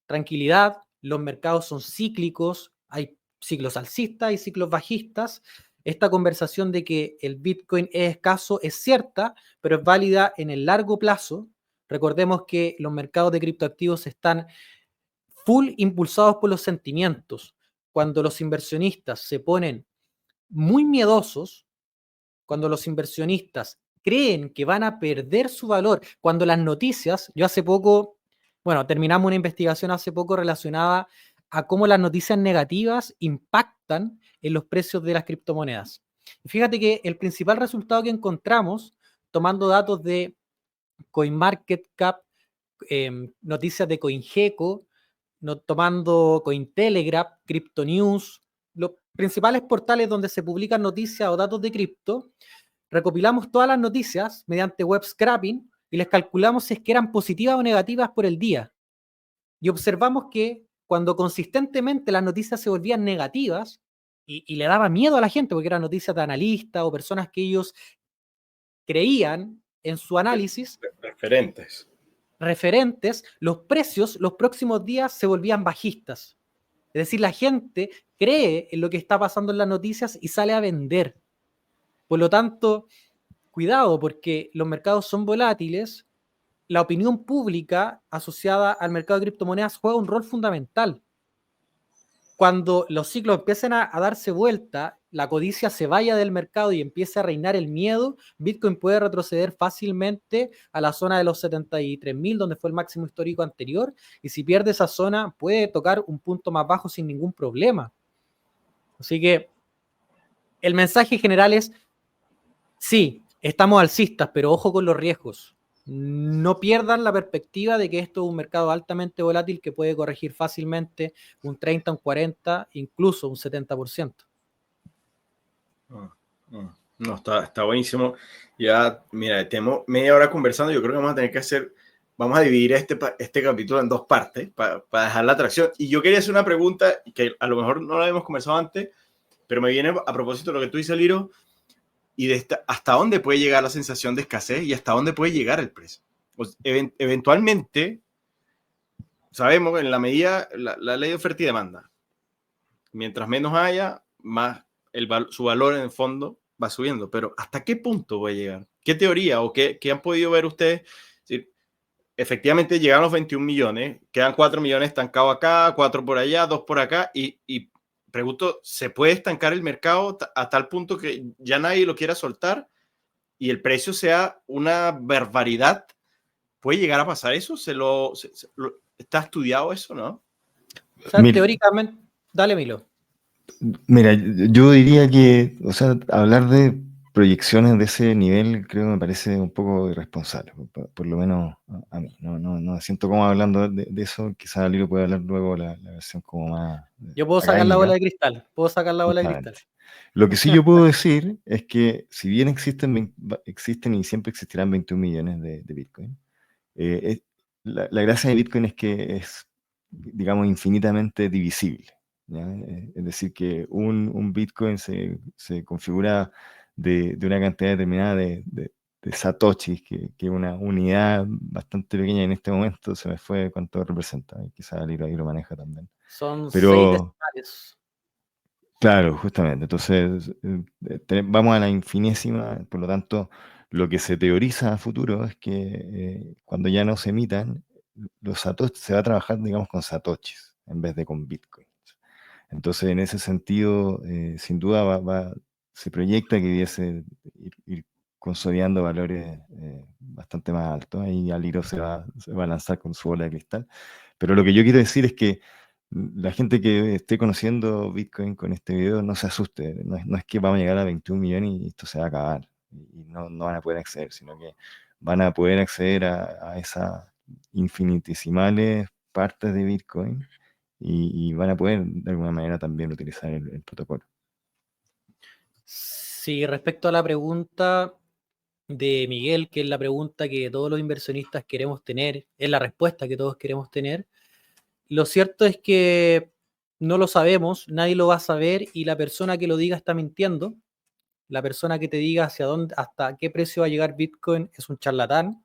tranquilidad, los mercados son cíclicos, hay ciclos alcistas y ciclos bajistas, esta conversación de que el Bitcoin es escaso es cierta, pero es válida en el largo plazo. Recordemos que los mercados de criptoactivos están full impulsados por los sentimientos. Cuando los inversionistas se ponen muy miedosos, cuando los inversionistas creen que van a perder su valor, cuando las noticias, yo hace poco, bueno, terminamos una investigación hace poco relacionada a cómo las noticias negativas impactan en los precios de las criptomonedas. Y fíjate que el principal resultado que encontramos, tomando datos de CoinMarketCap, noticias de CoinGecko, tomando Cointelegraph, CryptoNews, los principales portales donde se publican noticias o datos de cripto, recopilamos todas las noticias mediante web scraping y les calculamos si es que eran positivas o negativas por el día. Y observamos que cuando consistentemente las noticias se volvían negativas y le daba miedo a la gente porque eran noticias de analistas o personas que ellos creían en su análisis, referentes, los precios los próximos días se volvían bajistas. Es decir, la gente cree en lo que está pasando en las noticias y sale a vender. Por lo tanto, cuidado, porque los mercados son volátiles, la opinión pública asociada al mercado de criptomonedas juega un rol fundamental. Cuando los ciclos empiecen a darse vuelta, la codicia se vaya del mercado y empiece a reinar el miedo, Bitcoin puede retroceder fácilmente a la zona de los 73.000, donde fue el máximo histórico anterior, y si pierde esa zona, puede tocar un punto más bajo sin ningún problema. Así que el mensaje general es, sí, estamos alcistas, pero ojo con los riesgos. No pierdan la perspectiva de que esto es un mercado altamente volátil que puede corregir fácilmente un 30, un 40, incluso un 70%. No, está buenísimo. Ya, mira, tenemos media hora conversando. Yo creo que vamos a dividir este capítulo en dos partes para dejar la atracción. Y yo quería hacer una pregunta que a lo mejor no la habíamos conversado antes, pero me viene a propósito de lo que tú dices, Liro, y hasta dónde puede llegar la sensación de escasez y hasta dónde puede llegar el precio. Pues, eventualmente, sabemos en la medida, la ley de oferta y demanda, mientras menos haya, más su valor en el fondo va subiendo. Pero ¿hasta qué punto puede llegar? ¿Qué teoría o qué han podido ver ustedes? Sí, efectivamente llegan los 21 millones, quedan 4 millones estancados acá, 4 por allá, 2 por acá, y pregunto, ¿se puede estancar el mercado a tal punto que ya nadie lo quiera soltar y el precio sea una barbaridad? ¿Puede llegar a pasar eso? ¿Está estudiado eso, no? O sea, teóricamente, dale, Milo. Mira, yo diría que, o sea, hablar de proyecciones de ese nivel creo que me parece un poco irresponsable, por lo menos a mí. No me siento como hablando de eso. Quizás Lilo puede hablar luego la versión como más. Yo puedo sacar la bola de cristal. Lo que sí yo puedo decir es que si bien existen y siempre existirán 21 millones de Bitcoin, la gracia de Bitcoin es que es, digamos, infinitamente divisible, ¿ya? Es decir, que un Bitcoin se configura de una cantidad determinada de satoshis, que es una unidad bastante pequeña. En este momento se me fue cuánto representa, quizás ahí lo maneja también. Son 6 decimales. Claro, justamente. Entonces, vamos a la infinésima, por lo tanto, lo que se teoriza a futuro es que cuando ya no se emitan, los satoshis se va a trabajar, digamos, con satoshis en vez de con bitcoins. Entonces, en ese sentido, sin duda se proyecta que debiese ir consolidando valores bastante más altos. Ahí Aliro se va a lanzar con su bola de cristal. Pero lo que yo quiero decir es que la gente que esté conociendo Bitcoin con este video no se asuste. No es que vamos a llegar a 21 millones y esto se va a acabar y no van a poder acceder, sino que van a poder acceder a esas infinitesimales partes de Bitcoin y van a poder de alguna manera también utilizar el protocolo. Sí, respecto a la pregunta de Miguel, que es la pregunta que todos los inversionistas queremos tener, es la respuesta que todos queremos tener. Lo cierto es que no lo sabemos, nadie lo va a saber y la persona que lo diga está mintiendo. La persona que te diga hasta qué precio va a llegar Bitcoin es un charlatán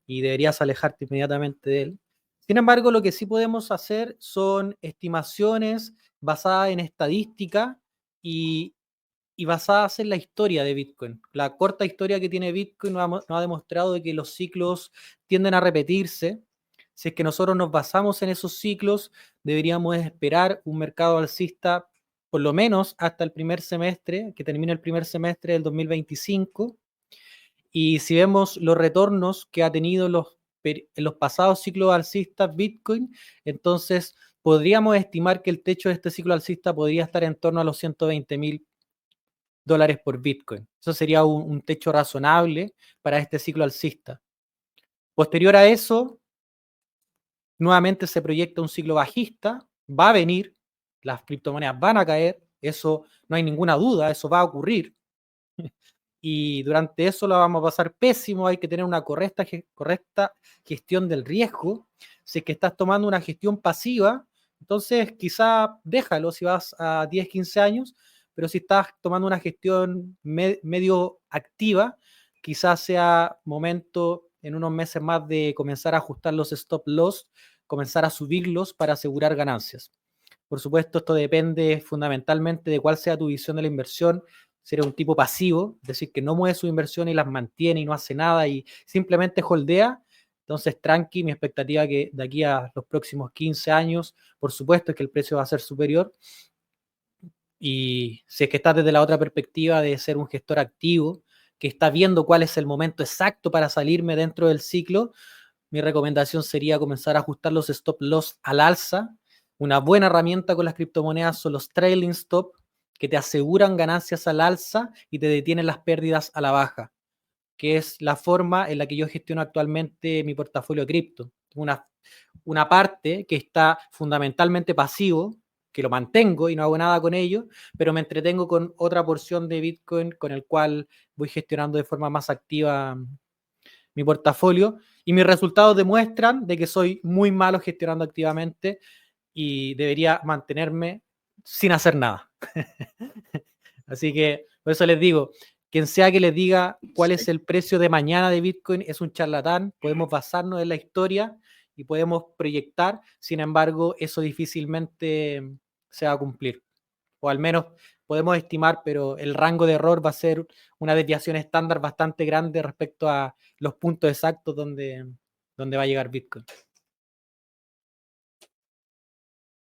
y deberías alejarte inmediatamente de él. Sin embargo, lo que sí podemos hacer son estimaciones basadas en estadística y y basadas en la historia de Bitcoin. La corta historia que tiene Bitcoin nos ha demostrado de que los ciclos tienden a repetirse. Si es que nosotros nos basamos en esos ciclos, deberíamos esperar un mercado alcista por lo menos hasta el primer semestre, que termine el primer semestre del 2025. Y si vemos los retornos que ha tenido en los pasados ciclos alcistas Bitcoin, entonces podríamos estimar que el techo de este ciclo alcista podría estar en torno a los $120,000 por Bitcoin. Eso sería un techo razonable para este ciclo alcista. Posterior a eso, nuevamente se proyecta un ciclo bajista, va a venir, las criptomonedas van a caer, eso no hay ninguna duda, eso va a ocurrir. Y durante eso lo vamos a pasar pésimo, hay que tener una correcta gestión del riesgo. Si es que estás tomando una gestión pasiva, entonces quizá déjalo si vas a 10, 15 años, pero si estás tomando una gestión medio activa, quizás sea momento en unos meses más de comenzar a ajustar los stop loss, comenzar a subirlos para asegurar ganancias. Por supuesto, esto depende fundamentalmente de cuál sea tu visión de la inversión. Si eres un tipo pasivo, es decir, que no mueve su inversión y las mantiene y no hace nada y simplemente holdea, entonces tranqui, mi expectativa es que de aquí a los próximos 15 años, por supuesto, es que el precio va a ser superior. Y si es que estás desde la otra perspectiva de ser un gestor activo, que está viendo cuál es el momento exacto para salirme dentro del ciclo, mi recomendación sería comenzar a ajustar los stop loss al alza. Una buena herramienta con las criptomonedas son los trailing stop, que te aseguran ganancias al alza y te detienen las pérdidas a la baja, que es la forma en la que yo gestiono actualmente mi portafolio de cripto. Una parte que está fundamentalmente pasivo, que lo mantengo y no hago nada con ello, pero me entretengo con otra porción de Bitcoin con el cual voy gestionando de forma más activa mi portafolio, y mis resultados demuestran de que soy muy malo gestionando activamente y debería mantenerme sin hacer nada. Así que por eso les digo, quien sea que les diga cuál es el precio de mañana de Bitcoin es un charlatán. Podemos basarnos en la historia y podemos proyectar, sin embargo, eso difícilmente se va a cumplir. O al menos podemos estimar, pero el rango de error va a ser una desviación estándar bastante grande respecto a los puntos exactos donde va a llegar Bitcoin.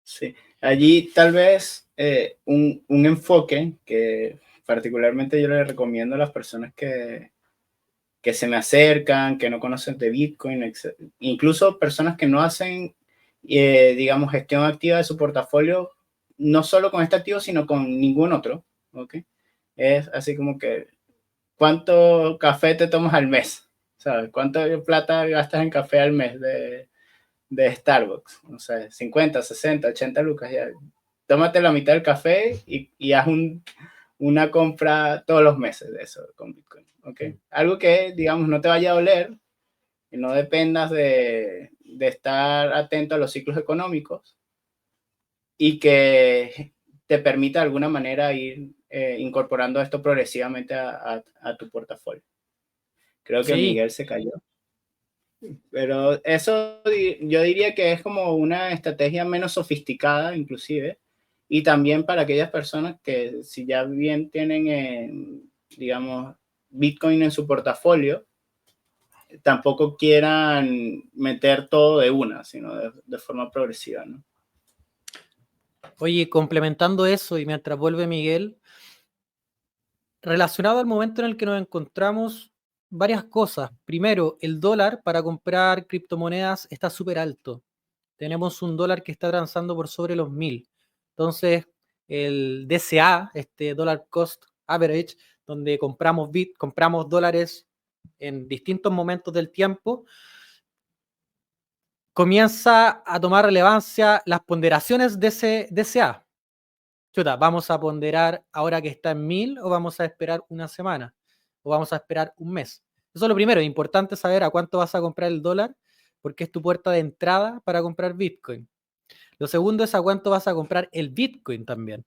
Sí, allí tal vez un enfoque que particularmente yo le recomiendo a las personas que se me acercan, que no conocen de Bitcoin, incluso personas que no hacen, digamos, gestión activa de su portafolio, no solo con este activo, sino con ningún otro, ¿ok? Es así como que, ¿cuánto café te tomas al mes? ¿Sabes? ¿Cuánto plata gastas en café al mes de Starbucks? No sé, 50, 60, 80 lucas. Ya. Tómate la mitad del café y haz una compra todos los meses de eso con Bitcoin. ¿Okay? Algo que, digamos, no te vaya a doler, que no dependas de estar atento a los ciclos económicos y que te permita de alguna manera ir incorporando esto progresivamente a tu portafolio. Creo que Sí. Miguel se cayó. Pero eso yo diría que es como una estrategia menos sofisticada, inclusive, y también para aquellas personas que si ya bien tienen, digamos, Bitcoin en su portafolio, tampoco quieran meter todo de una, sino de forma progresiva, ¿no? Oye, complementando eso y mientras vuelve Miguel, relacionado al momento en el que nos encontramos, varias cosas. Primero, el dólar para comprar criptomonedas está súper alto. Tenemos un dólar que está transando por sobre los 1.000. Entonces, el DCA, este Dollar Cost Average, donde compramos dólares en distintos momentos del tiempo, comienza a tomar relevancia las ponderaciones de ese DCA. Chuta, ¿vamos a ponderar ahora que está en 1.000 o vamos a esperar una semana? ¿O vamos a esperar un mes? Eso es lo primero, es importante saber a cuánto vas a comprar el dólar, porque es tu puerta de entrada para comprar Bitcoin. Lo segundo es a cuánto vas a comprar el Bitcoin también.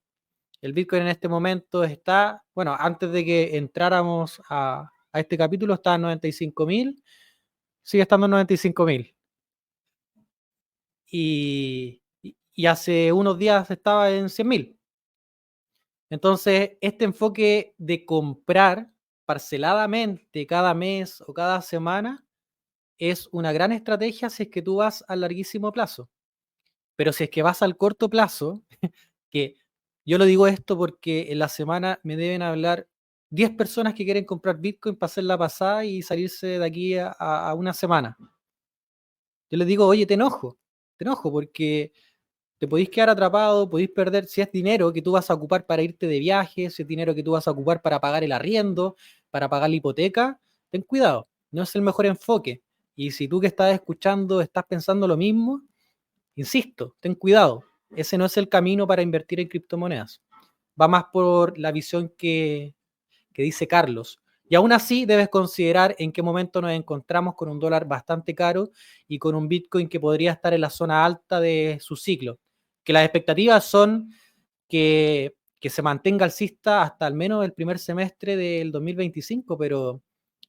El Bitcoin en este momento está, bueno, antes de que entráramos a este capítulo estaba en 95.000, sigue estando en 95.000. Y hace unos días estaba en 100.000. Entonces, este enfoque de comprar parceladamente cada mes o cada semana es una gran estrategia si es que tú vas al larguísimo plazo. Pero si es que vas al corto plazo, que yo lo digo esto porque en la semana me deben hablar 10 personas que quieren comprar Bitcoin para hacer la pasada y salirse de aquí a una semana. Yo les digo, oye, te enojo porque te podéis quedar atrapado, podéis perder, si es dinero que tú vas a ocupar para irte de viaje, si es dinero que tú vas a ocupar para pagar el arriendo, para pagar la hipoteca, ten cuidado, no es el mejor enfoque. Y si tú que estás escuchando estás pensando lo mismo, insisto, ten cuidado, ese no es el camino para invertir en criptomonedas. Va más por la visión que dice Carlos. Y aún así debes considerar en qué momento nos encontramos con un dólar bastante caro y con un Bitcoin que podría estar en la zona alta de su ciclo. Que las expectativas son que se mantenga alcista hasta al menos el primer semestre del 2025, pero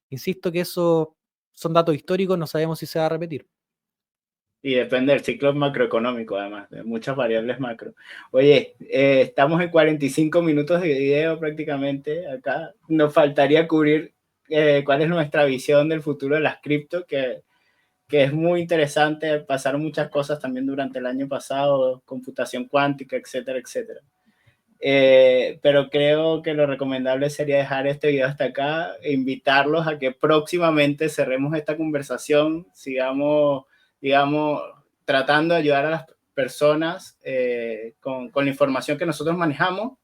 insisto que eso son datos históricos, no sabemos si se va a repetir. Y depende del ciclo macroeconómico, además, de muchas variables macro. Oye, estamos en 45 minutos de video prácticamente acá. Nos faltaría cubrir cuál es nuestra visión del futuro de las cripto, que es muy interesante. Pasaron muchas cosas también durante el año pasado, computación cuántica, etcétera, etcétera. Pero creo que lo recomendable sería dejar este video hasta acá e invitarlos a que próximamente cerremos esta conversación, sigamos, digamos, tratando de ayudar a las personas con la información que nosotros manejamos,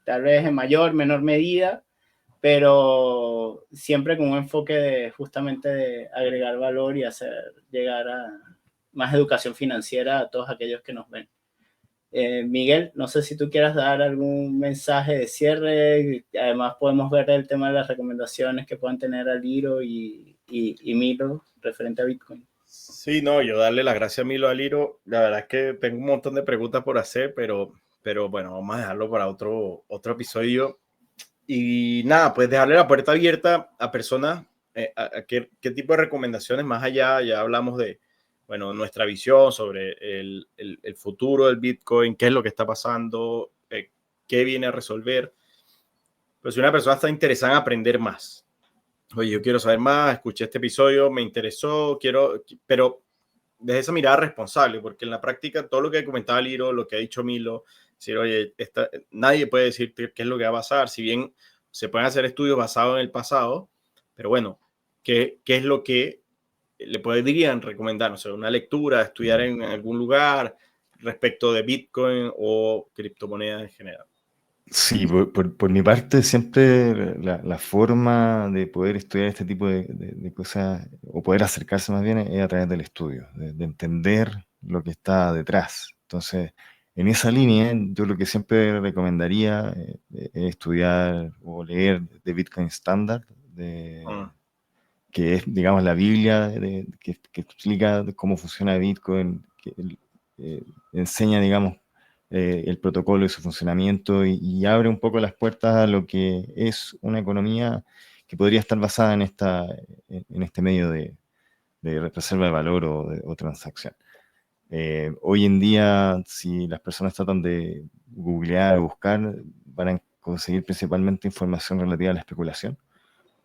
tal vez en mayor, menor medida, pero siempre con un enfoque de justamente de agregar valor y hacer llegar a más educación financiera a todos aquellos que nos ven. Miguel, no sé si tú quieras dar algún mensaje de cierre. Además, podemos ver el tema de las recomendaciones que puedan tener Aliro y Milo referente a Bitcoin. Sí, no, yo darle las gracias a Milo, a Aliro. La verdad es que tengo un montón de preguntas por hacer, pero bueno, vamos a dejarlo para otro episodio. Y nada, pues dejarle la puerta abierta a personas, a qué tipo de recomendaciones más allá. Ya hablamos de, bueno, nuestra visión sobre el futuro del Bitcoin, qué es lo que está pasando, qué viene a resolver. Pero si una persona está interesada en aprender más, oye, yo quiero saber más, escuché este episodio, me interesó, pero desde esa mirada responsable, porque en la práctica todo lo que comentaba Liro, lo que ha dicho Milo, decir, oye, nadie puede decir qué es lo que va a pasar, si bien se pueden hacer estudios basados en el pasado, pero bueno, ¿qué es lo que le podrían recomendar? O sea, una lectura, estudiar en algún lugar respecto de Bitcoin o criptomonedas en general. Sí, por mi parte, siempre la forma de poder estudiar este tipo de cosas, o poder acercarse más bien, es a través del estudio, de entender lo que está detrás. Entonces, en esa línea, yo lo que siempre recomendaría es estudiar o leer The Bitcoin Standard, que es, digamos, la Biblia que explica cómo funciona Bitcoin, que enseña, digamos, el protocolo y su funcionamiento y abre un poco las puertas a lo que es una economía que podría estar basada en este medio de reserva de valor o transacción. Hoy en día, si las personas tratan de googlear o buscar, van a conseguir principalmente información relativa a la especulación.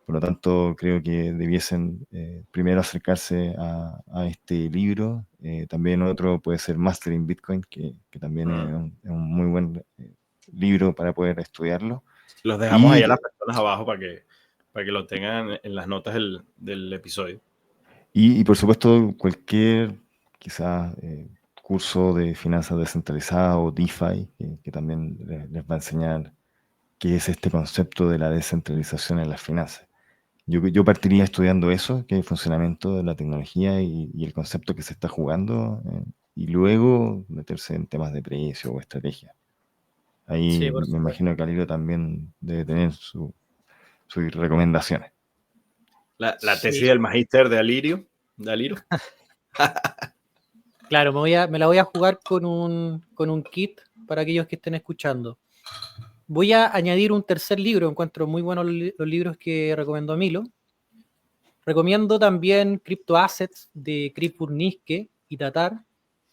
Por lo tanto, creo que debiesen primero acercarse a este libro. También otro puede ser Mastering Bitcoin, que también es un muy buen libro para poder estudiarlo. Los dejamos ahí a las personas abajo para que lo tengan en las notas del episodio. Y por supuesto, cualquier quizás curso de finanzas descentralizadas o DeFi, que también les va a enseñar qué es este concepto de la descentralización en las finanzas. Yo partiría estudiando eso, que es el funcionamiento de la tecnología y el concepto que se está jugando, y luego meterse en temas de precio o estrategia. Ahí Sí, me imagino que Aliro también debe tener sus recomendaciones. La tesis del magíster de Aliro. Claro, me la voy a jugar con un kit para aquellos que estén escuchando. Voy a añadir un tercer libro, encuentro muy buenos los libros que recomendó Milo. Recomiendo también Crypto Assets de Chris Burniske y Tatar.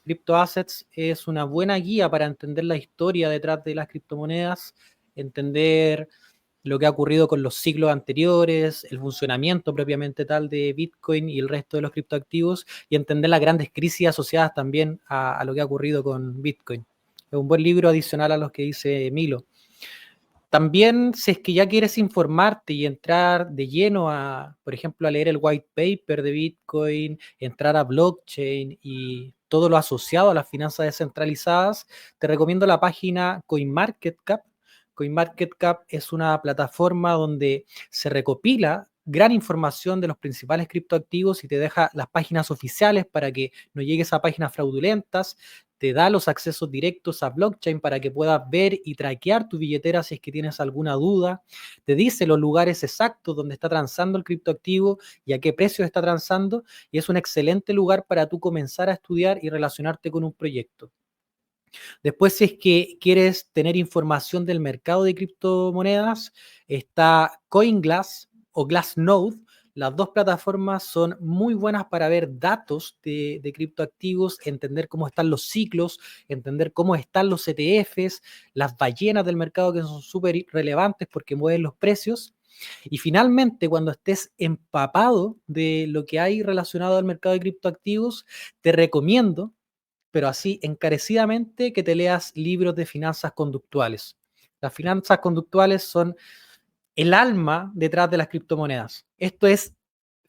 Crypto Assets es una buena guía para entender la historia detrás de las criptomonedas entender lo que ha ocurrido con los ciclos anteriores, el funcionamiento propiamente tal de Bitcoin y el resto de los criptoactivos, y entender las grandes crisis asociadas también a lo que ha ocurrido con Bitcoin. Es un buen libro adicional a los que dice Milo. También, si es que ya quieres informarte y entrar de lleno a, por ejemplo, a leer el white paper de Bitcoin, entrar a blockchain y todo lo asociado a las finanzas descentralizadas, te recomiendo la página CoinMarketCap. CoinMarketCap es una plataforma donde se recopila gran información de los principales criptoactivos y te deja las páginas oficiales para que no llegues a páginas fraudulentas, te da los accesos directos a blockchain para que puedas ver y traquear tu billetera si es que tienes alguna duda, te dice los lugares exactos donde está transando el criptoactivo y a qué precio está transando, y es un excelente lugar para tú comenzar a estudiar y relacionarte con un proyecto. Después, si es que quieres tener información del mercado de criptomonedas, está CoinGlass o Glassnode. Las dos plataformas son muy buenas para ver datos de criptoactivos, entender cómo están los ciclos, entender cómo están los ETFs, las ballenas del mercado que son súper relevantes porque mueven los precios. Y finalmente, cuando estés empapado de lo que hay relacionado al mercado de criptoactivos, te recomiendo, pero así encarecidamente, que te leas libros de finanzas conductuales. Las finanzas conductuales son el alma detrás de las criptomonedas. Esto es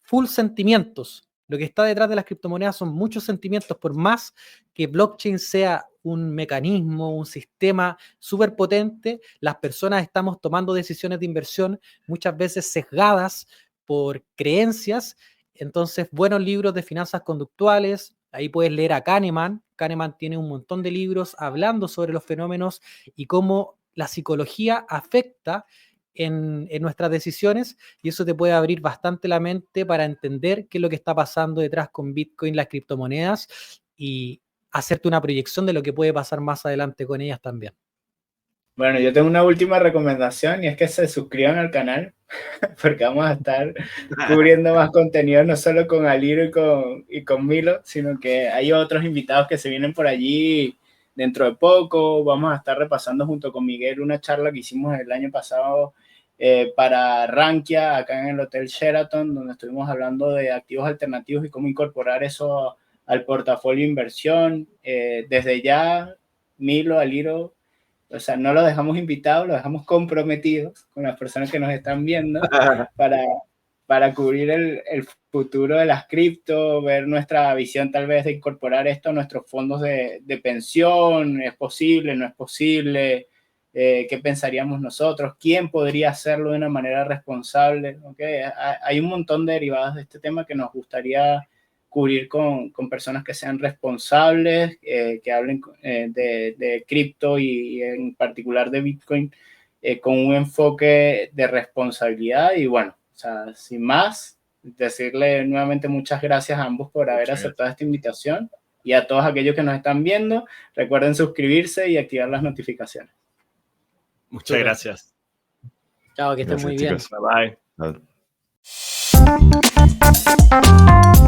full sentimientos. Lo que está detrás de las criptomonedas son muchos sentimientos, por más que blockchain sea un mecanismo, un sistema súper potente, las personas estamos tomando decisiones de inversión muchas veces sesgadas por creencias. Entonces, buenos libros de finanzas conductuales, ahí puedes leer a Kahneman. Kahneman tiene un montón de libros hablando sobre los fenómenos y cómo la psicología afecta en nuestras decisiones, y eso te puede abrir bastante la mente para entender qué es lo que está pasando detrás con Bitcoin, las criptomonedas, y hacerte una proyección de lo que puede pasar más adelante con ellas también. Bueno, yo tengo una última recomendación y es que se suscriban al canal porque vamos a estar cubriendo más contenido, no solo con Aliro y con Milo, sino que hay otros invitados que se vienen por allí dentro de poco. Vamos a estar repasando junto con Miguel una charla que hicimos el año pasado para Rankia, acá en el Hotel Sheraton, donde estuvimos hablando de activos alternativos y cómo incorporar eso al portafolio de inversión. Desde ya, Milo, Aliro, o sea, no lo dejamos invitado, lo dejamos comprometidos con las personas que nos están viendo para cubrir el futuro de las cripto, ver nuestra visión tal vez de incorporar esto a nuestros fondos de pensión. ¿Es posible? ¿No es posible? ¿Qué pensaríamos nosotros? ¿Quién podría hacerlo de una manera responsable? ¿Okay? Hay un montón de derivadas de este tema que nos gustaría cubrir con personas que sean responsables, que hablen de cripto y en particular de Bitcoin, con un enfoque de responsabilidad. Y bueno, o sea, sin más, decirle nuevamente muchas gracias a ambos por haber aceptado esta invitación, y a todos aquellos que nos están viendo, recuerden suscribirse y activar las notificaciones. Muchas gracias. Chao, que estén muy bien. Bye bye. Bye.